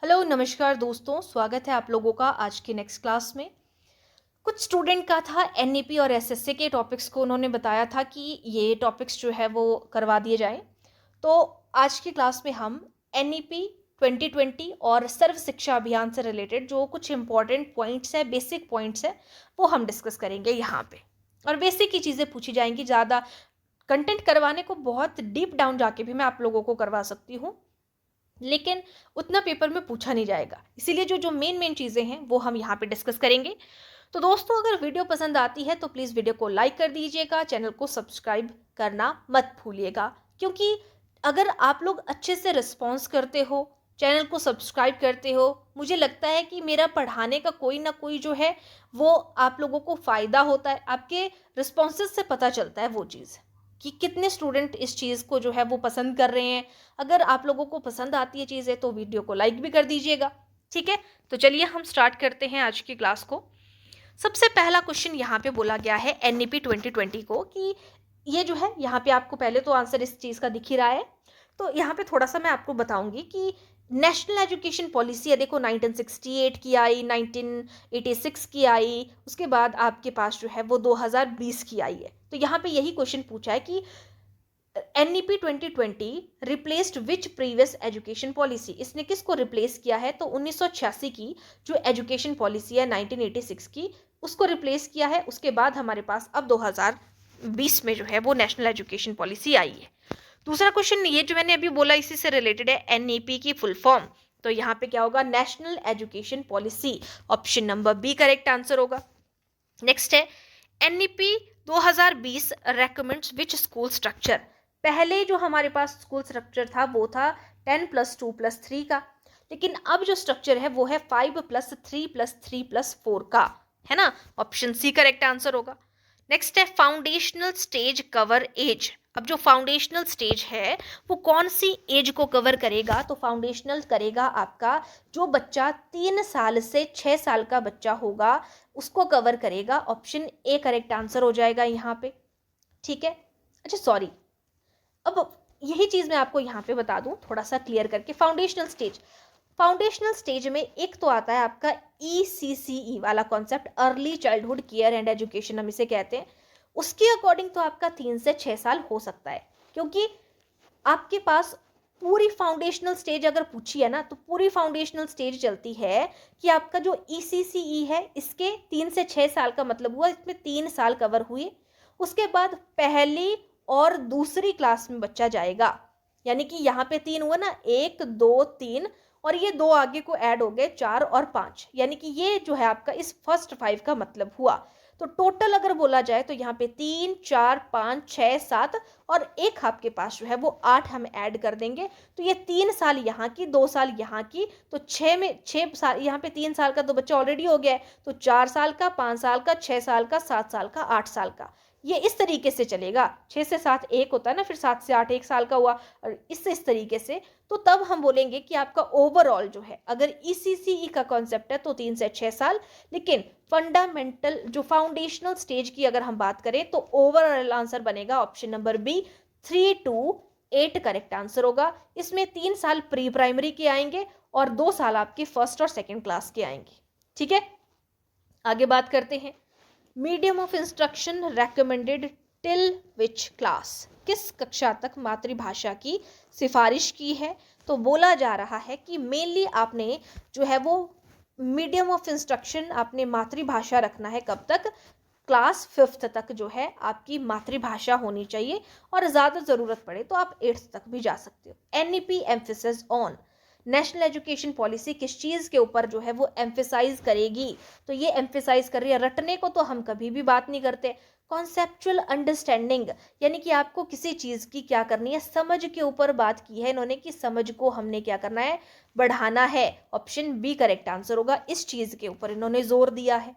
Hello नमस्कार दोस्तों, स्वागत है आप लोगों का आज की नेक्स्ट क्लास में। कुछ स्टूडेंट का था एनईपी और एसएससी के टॉपिक्स को उन्होंने बताया था कि ये टॉपिक्स जो है वो करवा दिए जाएं। तो आज की क्लास में हम एनईपी 2020 और सर्व शिक्षा अभियान से रिलेटेड जो कुछ इंपॉर्टेंट पॉइंट्स है, बेसिक पॉइंट्स है, वो हम डिस्कस करेंगे यहाँ पे। और बेसिक ही चीज़ें पूछी जाएंगी, ज़्यादा कंटेंट करवाने को बहुत डीप डाउन जाके भी मैं आप लोगों को करवा सकती हूँ, लेकिन उतना पेपर में पूछा नहीं जाएगा। इसीलिए जो जो मेन चीज़ें हैं वो हम यहाँ पे डिस्कस करेंगे। तो दोस्तों, अगर वीडियो पसंद आती है तो प्लीज़ वीडियो को लाइक कर दीजिएगा, चैनल को सब्सक्राइब करना मत भूलिएगा, क्योंकि अगर आप लोग अच्छे से रिस्पॉन्स करते हो, चैनल को सब्सक्राइब करते हो, मुझे लगता है कि मेरा पढ़ाने का कोई ना कोई जो है वो आप लोगों को फ़ायदा होता है। आपके रिस्पॉन्सेस से पता चलता है वो चीज़ कि कितने स्टूडेंट इस चीज़ को जो है वो पसंद कर रहे हैं। अगर आप लोगों को पसंद आती है चीज़ें तो वीडियो को लाइक भी कर दीजिएगा। ठीक है, तो चलिए हम स्टार्ट करते हैं आज की क्लास को। सबसे पहला क्वेश्चन यहाँ पे बोला गया है एनईपी 2020 को कि ये जो है, यहाँ पे आपको पहले तो आंसर इस चीज़ का दिख ही रहा है। तो यहाँ पे थोड़ा सा मैं आपको बताऊंगी कि नेशनल एजुकेशन पॉलिसी है, देखो 1968 की आई, 1986 की आई, उसके बाद आपके पास जो है वो 2020 की आई है। तो यहाँ पे यही क्वेश्चन पूछा है कि एनईपी 2020 रिप्लेस्ड विच प्रीवियस एजुकेशन पॉलिसी, इसने किसको रिप्लेस किया है? तो 1986 की जो एजुकेशन पॉलिसी है 1986 की, उसको रिप्लेस किया है। उसके बाद हमारे पास अब 2020 में जो है वो नेशनल एजुकेशन पॉलिसी आई है। दूसरा क्वेश्चन ये जो मैंने अभी बोला इसी से रिलेटेड है, एनईपी की फुल फॉर्म। तो यहाँ पे क्या होगा? National education policy. Option number B correct answer होगा। नेक्स्ट है NEP 2020 recommends which school structure. पहले जो हमारे पास स्कूल स्ट्रक्चर था वो था 10+2+3 का, लेकिन अब जो स्ट्रक्चर है वो है 5+3+3+4 का, है ना। ऑप्शन सी करेक्ट आंसर होगा। नेक्स्ट है फाउंडेशनल स्टेज कवर एज। अब जो फाउंडेशनल स्टेज है वो कौन सी एज को कवर करेगा? तो फाउंडेशनल करेगा आपका जो बच्चा 3 साल से 6 साल का बच्चा होगा, उसको कवर करेगा। ऑप्शन ए करेक्ट आंसर हो जाएगा यहाँ पे। ठीक है, अच्छा सॉरी, अब यही चीज़ मैं आपको यहाँ पे बता दूँ थोड़ा सा क्लियर करके। फाउंडेशनल स्टेज में एक तो आता है आपका ECCE वाला concept, early childhood care and education हम इसे कहते हैं। उसके अकॉर्डिंग तो आपका 3 से 6 साल हो सकता है, क्योंकि आपके पास पूरी फाउंडेशनल स्टेज अगर पूछी है ना, तो पूरी फाउंडेशनल स्टेज चलती है कि आपका जो ECCE है इसके 3 से 6 साल का मतलब हुआ इसमें 3 साल कवर हुए। उसके बाद पहली और दूसरी क्लास में बच्चा जाएगा, यानी कि यहाँ पे 3 हुआ ना, 1 2 3, और ये 2 आगे को ऐड हो गए 4 और 5, यानी कि ये जो है आपका इस फर्स्ट 5 का मतलब हुआ। तो टोटल अगर बोला जाए तो यहाँ पे 3 4 5 6 7 और एक आपके पास जो है वो 8 हम ऐड कर देंगे। तो ये 3 साल यहाँ की, 2 साल यहाँ की, तो 6 साल यहाँ पे 3 साल का तो बच्चा ऑलरेडी हो गया है, तो 4 साल का, 5 साल का, 6 साल का, 7 साल का, 8 साल का, ये इस तरीके से चलेगा। 6 से 7 एक होता है ना, फिर 7 से 8 एक साल का हुआ, और इस तरीके से। तो तब हम बोलेंगे कि आपका ओवरऑल जो है, अगर ECCE का कॉन्सेप्ट है तो 3 से 6 साल, लेकिन फंडामेंटल जो फाउंडेशनल स्टेज की अगर हम बात करें तो ओवरऑल आंसर बनेगा option number B, 3 to 8 correct answer होगा। इसमें 3 साल प्री प्राइमरी के आएंगे और 2 साल आपके फर्स्ट और सेकेंड क्लास के आएंगे। ठीक है, आगे बात करते हैं। Medium of instruction recommended till which class, किस कक्षा तक मातृभाषा की सिफारिश की है? तो बोला जा रहा है कि मेनली आपने जो है वो मीडियम ऑफ इंस्ट्रक्शन आपने मातृभाषा रखना है कब तक? क्लास 5th तक जो है आपकी मातृभाषा होनी चाहिए, और ज़्यादा ज़रूरत पड़े तो आप 8th तक भी जा सकते हो। NEP emphasis on, national education policy किस चीज़ के ऊपर जो है वो एम्फेसाइज करेगी? तो ये एम्फेसाइज कर रही है, रटने को तो हम कभी भी बात नहीं करते। कॉन्सेप्चुअल अंडरस्टैंडिंग, यानी कि आपको किसी चीज़ की क्या करनी है, समझ के ऊपर बात की है इन्होंने कि समझ को हमने क्या करना है, बढ़ाना है। ऑप्शन बी करेक्ट आंसर होगा, इस चीज़ के ऊपर इन्होंने जोर दिया है।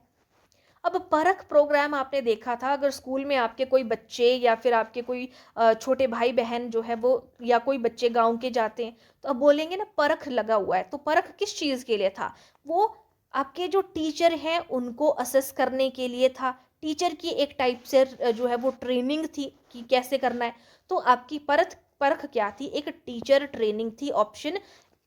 अब परख प्रोग्राम आपने देखा था, अगर स्कूल में आपके कोई बच्चे या फिर आपके कोई छोटे भाई बहन जो है वो, या कोई बच्चे गांव के जाते हैं, तो अब बोलेंगे ना परख लगा हुआ है। तो परख किस चीज़ के लिए था? वो आपके जो टीचर हैं उनको असेस करने के लिए था। टीचर की एक टाइप से जो है वो ट्रेनिंग थी कि कैसे करना है। तो आपकी परख परख क्या थी? एक टीचर ट्रेनिंग थी। ऑप्शन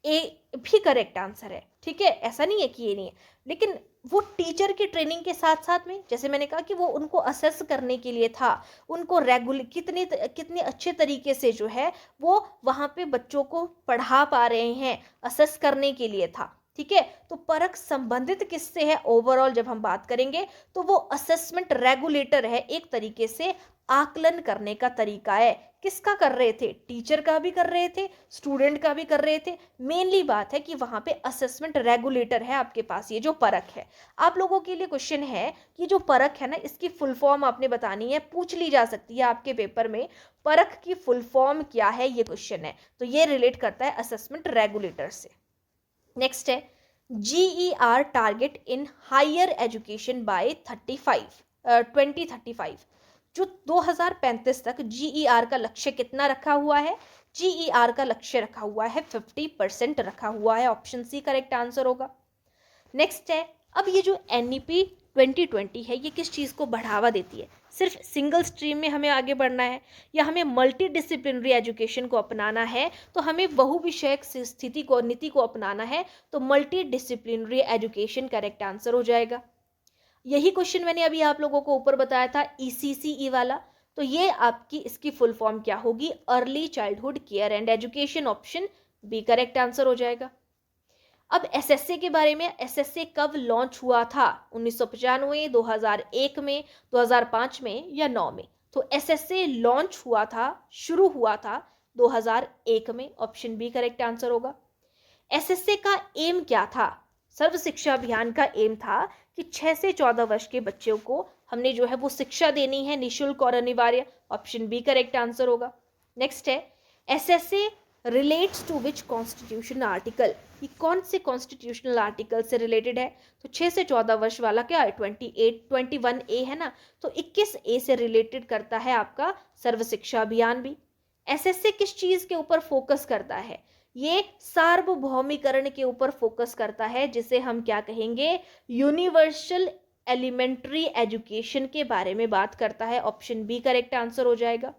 ए भी करेक्ट आंसर है, ठीक है, ऐसा नहीं है कि ये नहीं है, लेकिन वो टीचर की ट्रेनिंग के साथ साथ में, जैसे मैंने कहा कि वो उनको असेस करने के लिए था, उनको रेगुलर कितने अच्छे तरीके से जो है वो वहाँ पे बच्चों को पढ़ा पा रहे हैं, असेस करने के लिए था, ठीक है। तो परख संबंधित किससे है ओवरऑल जब हम बात करेंगे, तो वो असेसमेंट रेगुलेटर है, एक तरीके से आकलन करने का तरीका है। किसका कर रहे थे, टीचर का भी कर रहे थे, स्टूडेंट का भी कर रहे थे। मेनली बात है कि वहां पे असेसमेंट रेगुलेटर है आपके पास, ये जो परख है। आप लोगों के लिए क्वेश्चन है कि जो परख है ना, इसकी फुल फॉर्म आपने बतानी है, पूछ ली जा सकती है आपके पेपर में, परख की फुल फॉर्म क्या है, ये क्वेश्चन है, तो ये रिलेट करता है असेसमेंट रेगुलेटर से। नेक्स्ट है GER target in higher education by 2035। जो 2035 तक GER का लक्ष्य कितना रखा हुआ है, GER का लक्ष्य रखा हुआ है 50% रखा हुआ है, ऑप्शन सी करेक्ट आंसर होगा। नेक्स्ट है, अब ये जो NEP 2020 है, ये किस चीज़ को बढ़ावा देती है, सिर्फ सिंगल स्ट्रीम में हमें आगे बढ़ना है या हमें मल्टी डिसिप्लिनरी एजुकेशन को अपनाना है, तो हमें बहुविषयक स्थिति को, नीति को अपनाना है, तो multi disciplinary education correct answer हो जाएगा। यही क्वेश्चन मैंने अभी आप लोगों को ऊपर बताया था ECCE वाला, तो ये आपकी इसकी फुल फॉर्म क्या होगी, early childhood care and education, option B correct answer हो जाएगा। अब SSA के बारे में, SSA कब लॉन्च हुआ था, 1995, 2001 में, 2005 में या 9 में, तो SSA लॉन्च हुआ था, शुरू हुआ था 2001 में, ऑप्शन बी करेक्ट आंसर होगा। SSA का एम क्या था, सर्व शिक्षा अभियान का एम था कि 6 से 14 वर्ष के बच्चों को हमने जो है वो शिक्षा देनी है, निःशुल्क और अनिवार्य, ऑप्शन बी करेक्ट आंसर होगा। नेक्स्ट है, SSA relates to which constitution article, ये कौन से कॉन्स्टिट्यूशनल आर्टिकल से रिलेटेड है, तो 6 से 14 वर्ष वाला क्या है, 21A है ना, तो 21A से रिलेटेड करता है आपका सर्व शिक्षा अभियान भी। SSA किस चीज के ऊपर फोकस करता है, ये सार्वभौमिकरण के ऊपर फोकस करता है, जिसे हम क्या कहेंगे, यूनिवर्सल एलिमेंट्री एजुकेशन के बारे में बात करता है, ऑप्शन बी करेक्ट आंसर हो जाएगा।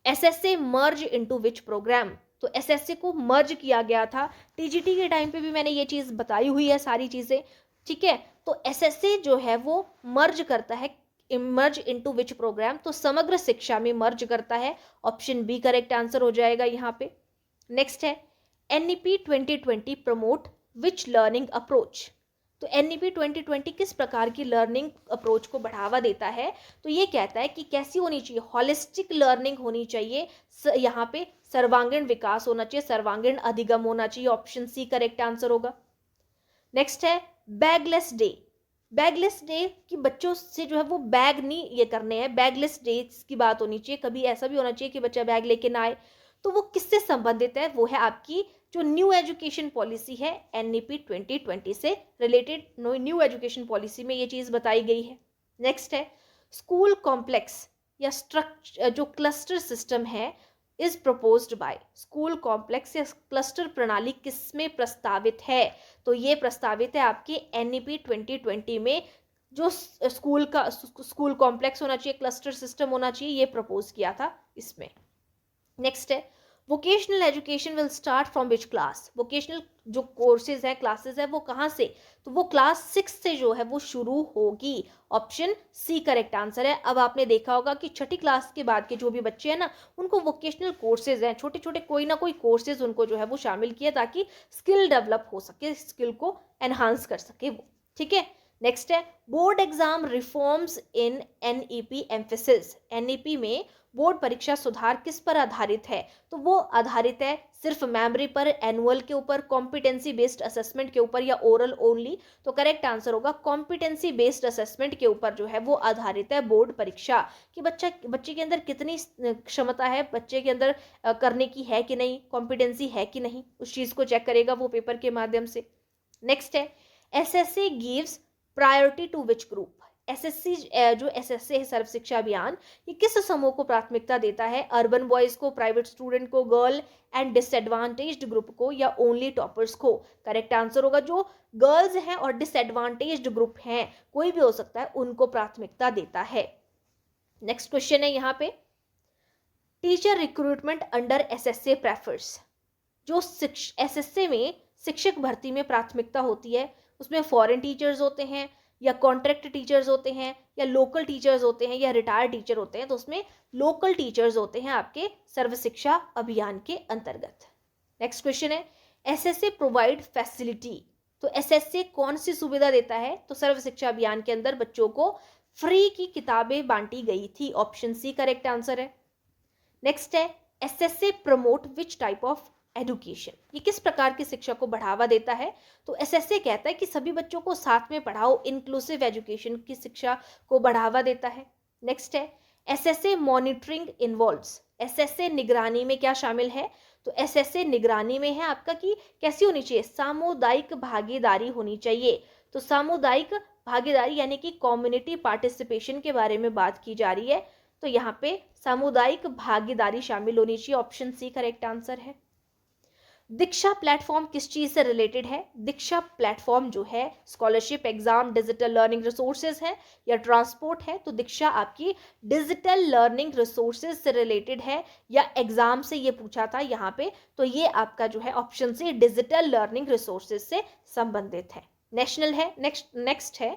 SSA मर्ज इनटू विच प्रोग्राम, तो SSA को मर्ज किया गया था, TGT के टाइम पे भी मैंने ये चीज बताई हुई है सारी चीजें, ठीक है। तो SSA जो है वो मर्ज करता है, मर्ज इनटू विच प्रोग्राम, तो समग्र शिक्षा में मर्ज करता है, ऑप्शन बी करेक्ट आंसर हो जाएगा यहाँ पे। नेक्स्ट है, NEP 2020 प्रमोट विच लर्निंग अप्रोच, तो NEP 2020 किस प्रकार की लर्निंग अप्रोच को बढ़ावा देता है, तो ये कहता है कि कैसी होनी चाहिए, हॉलिस्टिक लर्निंग होनी चाहिए, यहाँ पे सर्वांगीण विकास होना चाहिए, सर्वांगीण अधिगम होना चाहिए, ऑप्शन सी करेक्ट आंसर होगा। नेक्स्ट है, बैगलेस डे, बैगलेस डे कि बच्चों से जो है वो बैग नहीं ये करने हैं, बैगलेस डे की बात होनी चाहिए, कभी ऐसा भी होना चाहिए कि बच्चा बैग लेके ना आए, तो वो किससे संबंधित है, वो है आपकी जो न्यू एजुकेशन पॉलिसी है, NEP 2020 से रिलेटेड न्यू एजुकेशन पॉलिसी में ये चीज बताई गई है। नेक्स्ट है, स्कूल कॉम्प्लेक्स या स्ट्रक्चर जो क्लस्टर सिस्टम है is proposed by, school complex या क्लस्टर प्रणाली किसमें प्रस्तावित है, तो ये प्रस्तावित है आपके NEP 2020 में, जो स्कूल कॉम्प्लेक्स होना चाहिए, क्लस्टर सिस्टम होना चाहिए, ये प्रपोज किया था इसमें। नेक्स्ट है, vocational education will start from which class, vocational जो कोर्सेज है, क्लासेस है, वो कहाँ से, तो वो क्लास 6 से जो है वो शुरू होगी, ऑप्शन सी करेक्ट आंसर है। अब आपने देखा होगा कि छठी क्लास के बाद के जो भी बच्चे हैं ना, उनको वोकेशनल कोर्सेज हैं, छोटे छोटे कोई ना कोई कोर्सेज उनको जो है वो शामिल किया, ताकि स्किल डेवलप हो सके, स्किल को एनहांस कर सके वो, ठीक है। नेक्स्ट है, board exam reforms in NEP emphasis, NEP में बोर्ड परीक्षा सुधार किस पर आधारित है, तो वो आधारित है सिर्फ मेमोरी पर, एनुअल के ऊपर, कॉम्पिटेंसी बेस्ड असेसमेंट के ऊपर, या ओरल ओनली, तो करेक्ट आंसर होगा कॉम्पिटेंसी बेस्ड असेसमेंट के ऊपर जो है वो आधारित है बोर्ड परीक्षा, कि बच्चे के अंदर कितनी क्षमता है, बच्चे के अंदर करने की है कि नहीं, कॉम्पिटेंसी है कि नहीं, उस चीज को चेक करेगा वो पेपर के माध्यम से। नेक्स्ट है, SSA gives priority to which group, SSC जो SSA है सर्व शिक्षा अभियान, ये किस समूह को प्राथमिकता देता है, अर्बन बॉयज को, प्राइवेट स्टूडेंट को, गर्ल एंड डिसएडवांटेज्ड ग्रुप को, या ओनली टॉपर्स को, करेक्ट आंसर होगा जो गर्ल्स हैं और डिसएडवांटेज्ड ग्रुप हैं, कोई भी हो सकता है, उनको प्राथमिकता देता है। नेक्स्ट क्वेश्चन है यहाँ पे, teacher recruitment under SSA prefers, जो एसएससी में शिक्षक भर्ती में प्राथमिकता होती है उसमें फॉरेन टीचर्स होते हैं या कॉन्ट्रैक्ट टीचर्स होते हैं या लोकल टीचर्स होते हैं या रिटायर्ड टीचर होते हैं, तो उसमें लोकल टीचर्स होते हैं आपके सर्व शिक्षा अभियान के अंतर्गत। नेक्स्ट क्वेश्चन है, एसएससी प्रोवाइड फैसिलिटी, तो एसएससी कौन सी सुविधा देता है? तो सर्व शिक्षा अभियान के अंदर बच्चों को फ्री की किताबें बांटी गई थी, ऑप्शन सी करेक्ट आंसर है। नेक्स्ट है, SSC promote which type of education, ये किस प्रकार की शिक्षा को बढ़ावा देता है? तो एसएससी कहता है कि सभी बच्चों को साथ में पढ़ाओ, इंक्लूसिव एजुकेशन की शिक्षा को बढ़ावा देता है। नेक्स्ट है, एसएससी मॉनिटरिंग इन्वॉल्व्स, एसएससी निगरानी में क्या शामिल है? तो एसएससी निगरानी में है आपका कि कैसी होनी चाहिए? सामुदायिक भागीदारी होनी चाहिए। तो सामुदायिक भागीदारी यानी कि कम्युनिटी पार्टिसिपेशन के बारे में बात की जा रही है, तो यहाँ पे सामुदायिक भागीदारी शामिल होनी चाहिए, ऑप्शन सी करेक्ट आंसर है। दीक्षा प्लेटफॉर्म किस चीज से रिलेटेड है? दीक्षा प्लेटफॉर्म जो है scholarship, exam, digital learning resources है या ट्रांसपोर्ट है? तो दीक्षा आपकी डिजिटल लर्निंग रिसोर्सेज से रिलेटेड है या एग्जाम से ये पूछा था यहाँ पे, तो ये आपका जो है ऑप्शन से डिजिटल लर्निंग रिसोर्सेज से संबंधित है। नेशनल है, नेक्स्ट है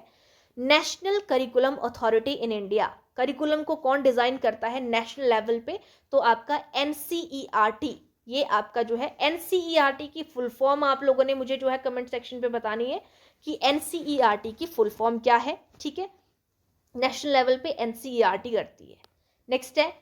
national curriculum authority in India, curriculum को कौन डिजाइन करता है नेशनल लेवल पे? तो आपका एनसीईआरटी, ये आपका जो है एनसीईआरटी की फुल फॉर्म आप लोगों ने मुझे जो है कमेंट सेक्शन पे बतानी है कि एनसीईआरटी की फुल फॉर्म क्या है, ठीक है, नेशनल लेवल पे एनसीईआरटी करती है। नेक्स्ट है,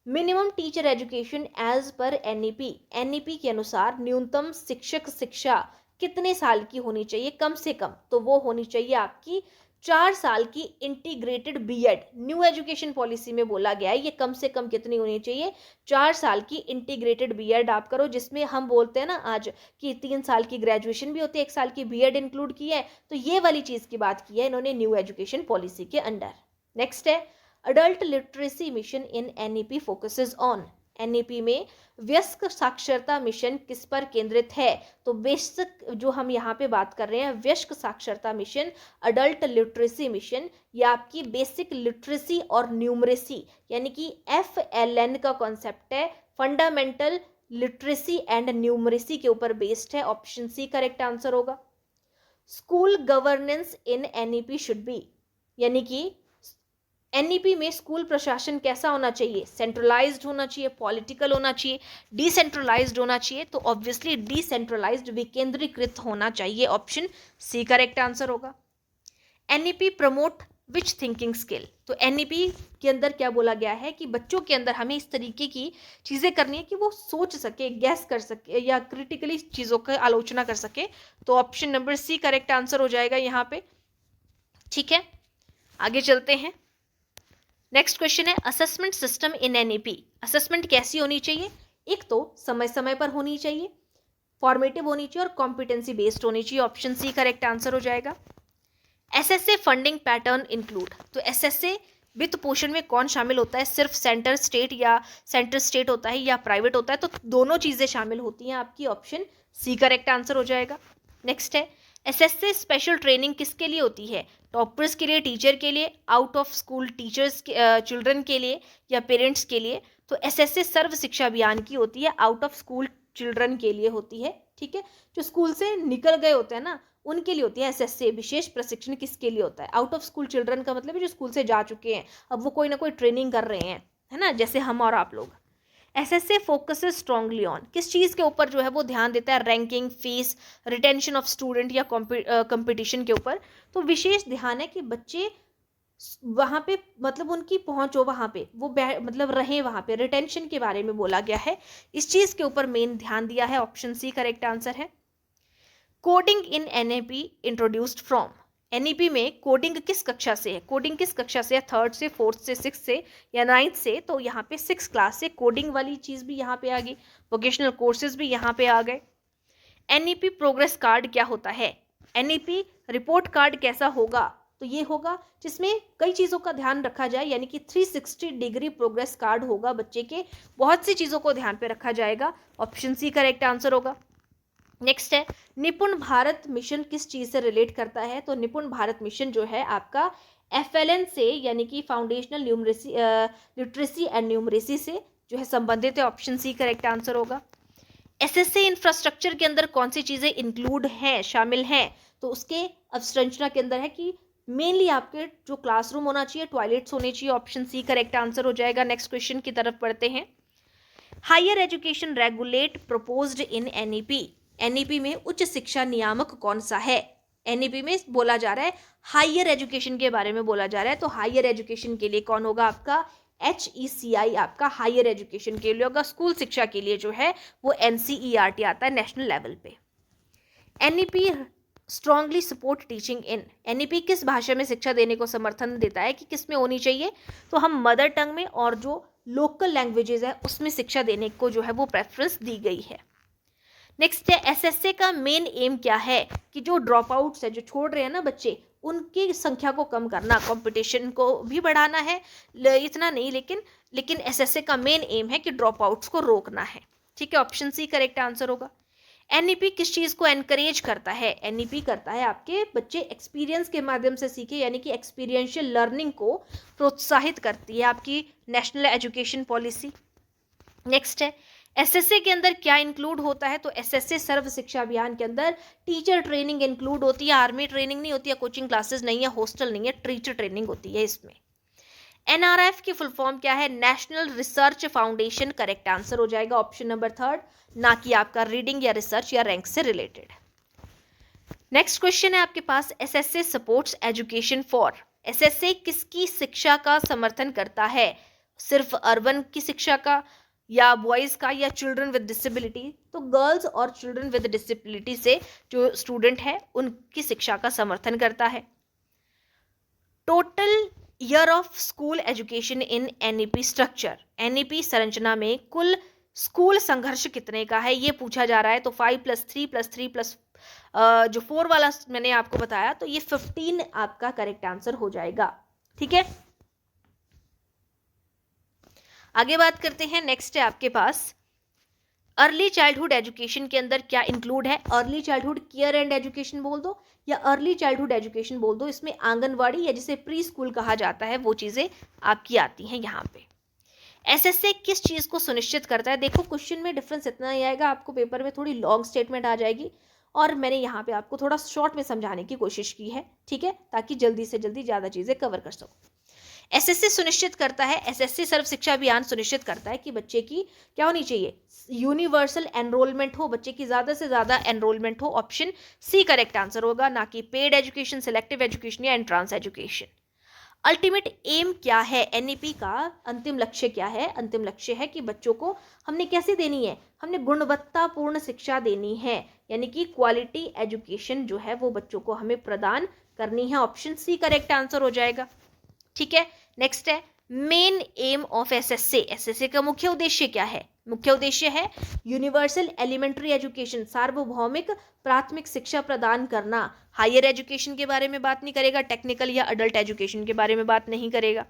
मिनिमम टीचर एजुकेशन एज पर एनईपी, एनईपी के अनुसार न्यूनतम शिक्षक शिक्षा कितने साल की होनी चाहिए कम से कम? तो वो होनी चाहिए आपकी 4 साल की integrated BEd, new education policy में बोला गया है ये कम से कम कितनी होनी चाहिए? 4 साल की इंटीग्रेटेड बीएड आप करो, जिसमें हम बोलते हैं ना आज कि 3 साल की ग्रेजुएशन भी होती है, 1 साल की बीएड इंक्लूड की है, तो ये वाली चीज की बात की है इन्होंने न्यू एजुकेशन पॉलिसी के अंडर। नेक्स्ट है, adult literacy mission in NEP focuses on, NEP में वयस्क साक्षरता मिशन किस पर केंद्रित है? तो बेसिक जो हम यहाँ पे बात कर रहे हैं वयस्क साक्षरता मिशन, अडल्ट लिटरेसी मिशन, ये आपकी बेसिक लिटरेसी और न्यूमरेसी यानी कि FLN का कॉन्सेप्ट है, फंडामेंटल लिटरेसी एंड न्यूमरेसी के ऊपर बेस्ड है, ऑप्शन सी करेक्ट आंसर होगा। School governance in NEP should be, यानी कि एनईपी में स्कूल प्रशासन कैसा होना चाहिए? सेंट्रलाइज्ड होना चाहिए, पॉलिटिकल होना चाहिए, डिसेंट्रलाइज्ड होना चाहिए? तो ऑब्वियसली डिसेंट्रलाइज्ड, विकेंद्रीकृत होना चाहिए, ऑप्शन सी करेक्ट आंसर होगा। एनईपी प्रमोट विच थिंकिंग स्किल, तो एनईपी के अंदर क्या बोला गया है कि बच्चों के अंदर हमें इस तरीके की चीज़ें करनी है कि वो सोच सके, गैस कर सके या क्रिटिकली चीज़ों की आलोचना कर सके, तो option number C correct answer हो जाएगा यहाँ पे, ठीक है। आगे चलते हैं, नेक्स्ट क्वेश्चन है assessment system in NEP, assessment कैसी होनी चाहिए? एक तो समय समय पर होनी चाहिए, फॉर्मेटिव होनी चाहिए और कॉम्पिटेंसी बेस्ड होनी चाहिए, ऑप्शन सी करेक्ट आंसर हो जाएगा। एसएसए फंडिंग पैटर्न इंक्लूड, तो एसएसए वित्त पोषण में कौन शामिल होता है? सिर्फ सेंटर स्टेट या सेंटर स्टेट होता है या प्राइवेट होता है? तो दोनों चीजें शामिल होती हैं आपकी, ऑप्शन सी करेक्ट आंसर हो जाएगा। नेक्स्ट है एसएसए स्पेशल ट्रेनिंग किसके लिए होती है? टॉपर्स के लिए, टीचर के लिए, out of school teachers children के लिए या पेरेंट्स के लिए? तो एसएसए सर्व शिक्षा अभियान की होती है, आउट ऑफ स्कूल चिल्ड्रन के लिए होती है, ठीक है, जो स्कूल से निकल गए होते हैं ना उनके लिए होती है। एसएसए विशेष प्रशिक्षण किसके लिए होता है? आउट ऑफ स्कूल चिल्ड्रन का मतलब है जो स्कूल से जा चुके हैं, अब वो कोई ना कोई ट्रेनिंग कर रहे हैं, है ना, जैसे हम और आप लोग। एसएसए फोकसेस स्ट्रांगली ऑन, किस चीज़ के ऊपर जो है वो ध्यान देता है? Ranking, fees, retention of student या कंपटीशन के ऊपर। तो विशेष ध्यान है कि बच्चे वहाँ पे मतलब उनकी पहुँच हो, वहाँ पे वो मतलब रहे, वहाँ पे रिटेंशन के बारे में बोला गया है, इस चीज़ के ऊपर मेन ध्यान दिया है, ऑप्शन सी करेक्ट आंसर है। Coding in NEP introduced from, NEP में कोडिंग किस कक्षा से है? कोडिंग किस कक्षा से है? 3rd से, 4th से, 6th से या 9th से? तो यहाँ पे 6th क्लास से कोडिंग वाली चीज़ भी यहाँ पे आ गई, वोकेशनल कोर्सेज भी यहाँ पे आ गए। एनईपी प्रोग्रेस कार्ड क्या होता है? एनईपी रिपोर्ट कार्ड कैसा होगा? तो ये होगा जिसमें कई चीज़ों का ध्यान रखा जाए, यानी कि 360 डिग्री प्रोग्रेस कार्ड होगा बच्चे के, बहुत सी चीज़ों को ध्यान पे रखा जाएगा, ऑप्शन सी करेक्ट आंसर होगा। नेक्स्ट है निपुण भारत मिशन किस चीज़ से रिलेट करता है? तो निपुण भारत मिशन जो है आपका FLN से, यानी कि foundational numeracy literacy and numeracy से जो है संबंधित है, ऑप्शन सी करेक्ट आंसर होगा। एसएससी इंफ्रास्ट्रक्चर के अंदर कौन सी चीज़ें इंक्लूड हैं, शामिल हैं, तो उसके अवसंरचना के अंदर है कि मेनली आपके जो क्लासरूम होना चाहिए, टॉयलेट्स होने चाहिए, ऑप्शन सी करेक्ट आंसर हो जाएगा। नेक्स्ट क्वेश्चन की तरफ बढ़ते हैं। Higher education regulate proposed in NEP, NEP में उच्च शिक्षा नियामक कौन सा है? एनईपी में बोला जा रहा है, हायर एजुकेशन के बारे में बोला जा रहा है, तो हायर एजुकेशन के लिए कौन होगा आपका? HECI आपका हायर एजुकेशन के लिए होगा। स्कूल शिक्षा के लिए जो है वो NCERT आता है नेशनल लेवल पे। NEP strongly support teaching in, NEP किस भाषा में शिक्षा देने को समर्थन देता है कि किस में होनी चाहिए? तो हम मदर टंग में और जो लोकल लैंग्वेजेस है उसमें शिक्षा देने को जो है वो प्रेफरेंस दी गई है। नेक्स्ट है, एसएससी का मेन एम क्या है? कि जो ड्रॉप आउट्स है, जो छोड़ रहे हैं ना बच्चे, उनकी संख्या को कम करना, कंपटीशन को भी बढ़ाना है, इतना नहीं, लेकिन एसएससी का मेन एम है कि ड्रॉप आउट्स को रोकना है। ठीक है, ऑप्शन सी करेक्ट आंसर होगा। एनईपी किस चीज़ को एनकरेज करता है? एनईपी करता है आपके बच्चे एक्सपीरियंस के माध्यम से सीखे, यानी कि एक्सपीरियंशियल लर्निंग को प्रोत्साहित करती है आपकी नेशनल एजुकेशन पॉलिसी। नेक्स्ट है, एसएससी के अंदर क्या इंक्लूड होता है? तो एसएससी सर्व शिक्षा अभियान के अंदर टीचर ट्रेनिंग इंक्लूड होती है, आर्मी ट्रेनिंग नहीं होती है, कोचिंग क्लासेस नहीं है, हॉस्टल नहीं है, टीचर ट्रेनिंग होती है इसमें। एनआरएफ की फुल फॉर्म क्या है? National research foundation correct answer हो जाएगा, ऑप्शन नंबर 3, ना कि आपका रीडिंग या रिसर्च या रैंक से रिलेटेड। नेक्स्ट क्वेश्चन है आपके पास, SSC supports education for, SSC किसकी शिक्षा का समर्थन करता है? सिर्फ अर्बन की शिक्षा का, या बॉयज का, या चिल्ड्रन विद डिसेबिलिटी? तो गर्ल्स और चिल्ड्रन विद डिसेबिलिटी से जो स्टूडेंट है उनकी शिक्षा का समर्थन करता है। Total year of school education in NEP structure, NEP संरचना में कुल स्कूल संघर्ष कितने का है ये पूछा जा रहा है। तो 5+3+3+ जो 4 वाला मैंने आपको बताया, तो ये 15 आपका करेक्ट आंसर हो जाएगा। ठीक है, आगे बात करते हैं। नेक्स्ट है आपके पास, अर्ली चाइल्डहुड एजुकेशन के अंदर क्या इंक्लूड है? Early childhood care and education बोल दो या अर्ली चाइल्डहुड एजुकेशन बोल दो, इसमें आंगनवाड़ी या जिसे प्री स्कूल कहा जाता है वो चीज़ें आपकी आती हैं यहाँ पे। एसएससी किस चीज़ को सुनिश्चित करता है? देखो क्वेश्चन में डिफरेंस इतना ही आएगा, आपको पेपर में थोड़ी लॉन्ग स्टेटमेंट आ जाएगी और मैंने यहाँ पे आपको थोड़ा शॉर्ट में समझाने की कोशिश की है। ठीक है, ताकि जल्दी से जल्दी ज़्यादा चीज़ें कवर कर सको। एसएससी सुनिश्चित करता है, एसएससी सर्व शिक्षा अभियान सुनिश्चित करता है कि बच्चे की क्या होनी चाहिए? यूनिवर्सल एनरोलमेंट हो, बच्चे की ज़्यादा से ज़्यादा एनरोलमेंट हो, ऑप्शन सी करेक्ट आंसर होगा, ना कि पेड एजुकेशन, सिलेक्टिव एजुकेशन या एंट्रांस एजुकेशन। अल्टीमेट एम क्या है? एनईपी का अंतिम लक्ष्य क्या है? अंतिम लक्ष्य है कि बच्चों को हमने कैसे देनी है? हमने गुणवत्तापूर्ण शिक्षा देनी है, यानी कि क्वालिटी एजुकेशन जो है वो बच्चों को हमें प्रदान करनी है, ऑप्शन सी करेक्ट आंसर हो जाएगा। ठीक है, नेक्स्ट है, main M of SSC, SSC का मुख्य उद्देश्य क्या है? मुख्य उद्देश्य है यूनिवर्सल एलिमेंट्री एजुकेशन, सार्वभौमिक प्राथमिक शिक्षा प्रदान करना। हायर एजुकेशन के बारे में बात नहीं करेगा, टेक्निकल या अडल्ट एजुकेशन के बारे में बात नहीं करेगा।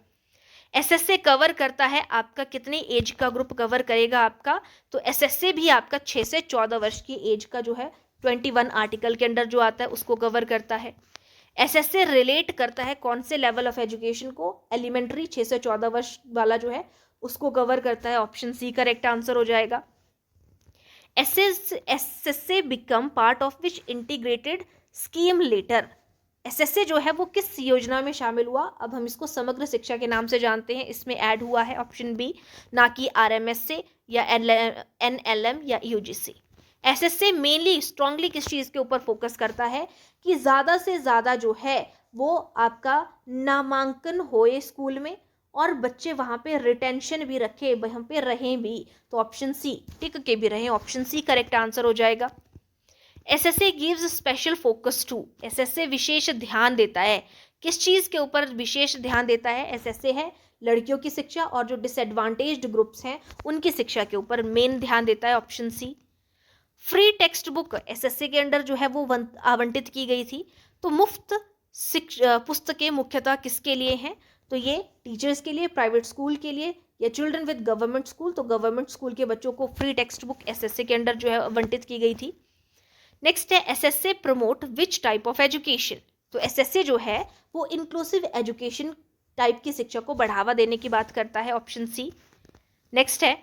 एसएससी कवर करता है आपका कितनी एज का ग्रुप कवर करेगा आपका? तो एसएससी भी आपका 6 से 14 वर्ष की एज का जो है 21 आर्टिकल के अंडर जो आता है उसको कवर करता है। एसएससी रिलेट करता है कौन से लेवल ऑफ एजुकेशन को? एलिमेंट्री 6 से 14 वर्ष वाला जो है उसको कवर करता है, ऑप्शन सी करेक्ट आंसर हो जाएगा। SSC become part of which integrated scheme later, SSC जो है वो किस योजना में शामिल हुआ? अब हम इसको समग्र शिक्षा के नाम से जानते हैं, इसमें ऐड हुआ है, ऑप्शन बी, ना कि आरएमएस से या एनएलएम या यूजीसी। एसएससी मेनली स्ट्रांगली किस चीज़ के ऊपर फोकस करता है? कि ज़्यादा से ज़्यादा जो है वो आपका नामांकन होए स्कूल में और बच्चे वहाँ पे रिटेंशन भी रखे, वहाँ पे रहें भी, तो ऑप्शन सी, टिक के भी रहें, ऑप्शन सी करेक्ट आंसर हो जाएगा। SSC gives special focus to, SSC विशेष ध्यान देता है, किस चीज़ के ऊपर विशेष ध्यान देता है? एसएससी है लड़कियों की शिक्षा और जो डिसएडवांटेज्ड ग्रुप्स हैं उनकी शिक्षा के ऊपर मेन ध्यान देता है, option C. Free text book SSC के अंडर जो है वो आवंटित की गई थी, तो मुफ्त पुस्तकें मुख्यतः किसके लिए हैं? तो ये टीचर्स के लिए, प्राइवेट स्कूल के लिए या चिल्ड्रन विद गवर्नमेंट स्कूल, तो गवर्नमेंट स्कूल के बच्चों को फ्री टेक्स्ट बुक एसएससी के अंडर जो है आवंटित की गई थी। नेक्स्ट है, SSC promote which type of education, तो एसएससी जो है वो इंक्लूसिव एजुकेशन टाइप की शिक्षा को बढ़ावा देने की बात करता है, ऑप्शन सी। नेक्स्ट है,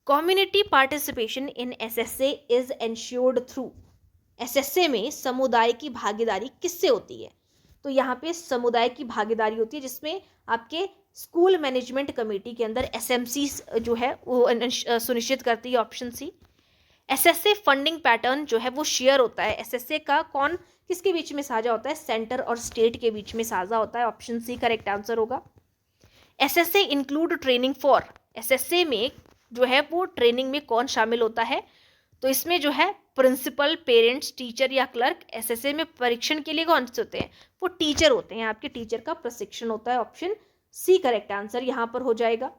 community participation in SSA is ensured through, SSA में समुदाय की भागीदारी किससे होती है? तो यहाँ पे समुदाय की भागीदारी होती है जिसमें आपके स्कूल मैनेजमेंट कमेटी के अंदर एसएमसी जो है वो सुनिश्चित करती है, option C. SSA funding pattern जो है वो शेयर होता है, एसएसए का कौन किसके बीच में साझा होता है? सेंटर और स्टेट के बीच में साझा होता है, ऑप्शन सी करेक्ट आंसर होगा। SSA include training for, SSA में जो है वो ट्रेनिंग में कौन शामिल होता है? तो इसमें जो है प्रिंसिपल, पेरेंट्स, टीचर या क्लर्क। एसएसए में परीक्षण के लिए कौन से होते हैं? वो टीचर होते हैं, आपके टीचर का प्रशिक्षण होता है, ऑप्शन सी करेक्ट आंसर यहाँ पर हो जाएगा।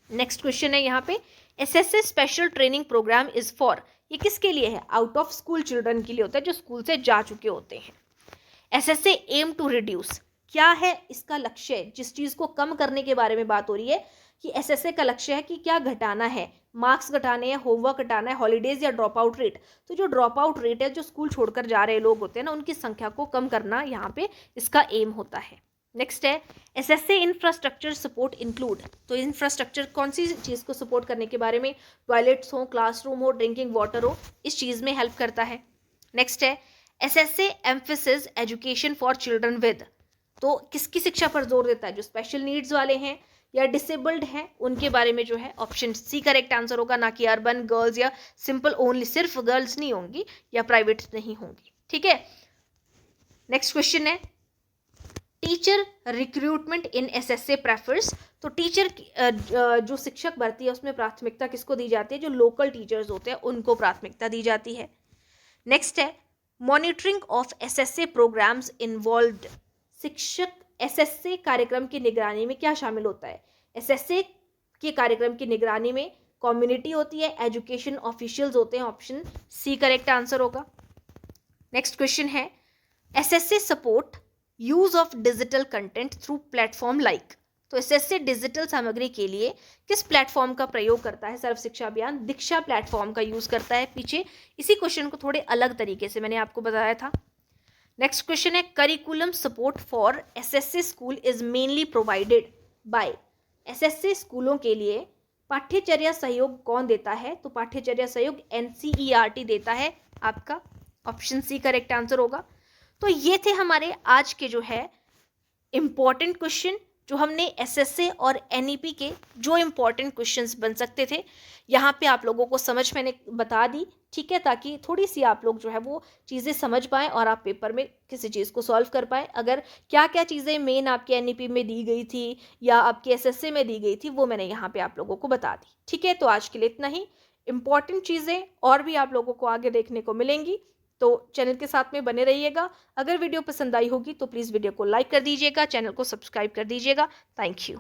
नेक्स्ट क्वेश्चन है यहाँ पे, SSA special training programme is for, ये किसके लिए है? आउट ऑफ स्कूल चिल्ड्रन के लिए होता है, जो स्कूल से जा चुके होते हैं। एसएसए एम टू रिड्यूस, क्या है इसका लक्ष्य? जिस चीज को कम करने के बारे में बात हो रही है कि एसएसए का लक्ष्य है कि क्या घटाना है, मार्क्स घटाने हैं, होमवर्क घटाना है, हॉलीडेज या ड्रॉप आउट रेट। तो जो ड्रॉप आउट रेट है, जो स्कूल छोड़कर जा रहे लोग होते हैं ना, उनकी संख्या को कम करना यहाँ पे इसका एम होता है। नेक्स्ट है, एसएसए इंफ्रास्ट्रक्चर सपोर्ट इंक्लूड, तो इंफ्रास्ट्रक्चर कौन सी चीज़ को सपोर्ट करने के बारे में? टॉयलेट्स हो, क्लासरूम हो, ड्रिंकिंग वाटर हो, इस चीज़ में हेल्प करता है। नेक्स्ट है, SSA emphasis education for children with, तो किसकी शिक्षा पर जोर देता है? जो स्पेशल नीड्स वाले हैं या डिसेबल्ड हैं, उनके बारे में जो है, ऑप्शन सी करेक्ट आंसर होगा, ना कि अर्बन गर्ल्स या सिंपल ओनली, सिर्फ गर्ल्स नहीं होंगी या प्राइवेट नहीं होंगी, ठीक है। नेक्स्ट क्वेश्चन है, टीचर रिक्रूटमेंट इन एसएसए प्रेफर्स, तो टीचर जो शिक्षक भर्ती है उसमें प्राथमिकता किसको दी जाती है? जो लोकल टीचर्स होते हैं उनको प्राथमिकता दी जाती है। नेक्स्ट है, monitoring of SSA programmes involved, शिक्षक एसएसए कार्यक्रम की निगरानी में क्या शामिल होता है? एसएसए के कार्यक्रम की निगरानी में कम्युनिटी होती है, एजुकेशन ऑफिशियल्स होते हैं, ऑप्शन सी करेक्ट आंसर होगा। नेक्स्ट क्वेश्चन है, SSA support use of digital content through platform like, तो एसएसए डिजिटल सामग्री के लिए किस प्लेटफॉर्म का प्रयोग करता है? सर्व शिक्षा अभियान दीक्षा प्लेटफॉर्म का यूज करता है। पीछे इसी क्वेश्चन को थोड़े अलग तरीके से मैंने आपको बताया था। नेक्स्ट क्वेश्चन है, curriculum support for SSA school is mainly provided by, SSA स्कूलों के लिए पाठ्यचर्या सहयोग कौन देता है? तो पाठ्यचर्या सहयोग एनसीईआरटी देता है, आपका ऑप्शन सी करेक्ट आंसर होगा। तो ये थे हमारे आज के जो है इम्पॉर्टेंट क्वेश्चन, जो हमने एसएसए और एनईपी के जो इम्पॉर्टेंट क्वेश्चंस बन सकते थे यहाँ पे आप लोगों को समझ मैंने बता दी, ठीक है, ताकि थोड़ी सी आप लोग जो है वो चीज़ें समझ पाएँ और आप पेपर में किसी चीज़ को सॉल्व कर पाएँ। अगर क्या क्या चीज़ें मेन आपके एनईपी में दी गई थी या आपके एसएसए में दी गई थी वो मैंने यहाँ पे आप लोगों को बता दी, ठीक है। तो आज के लिए इतना ही। इम्पॉर्टेंट चीज़ें और भी आप लोगों को आगे देखने को मिलेंगी, तो चैनल के साथ में बने रहिएगा। अगर वीडियो पसंद आई होगी तो प्लीज़ वीडियो को लाइक कर दीजिएगा, चैनल को सब्सक्राइब कर दीजिएगा। Thank you.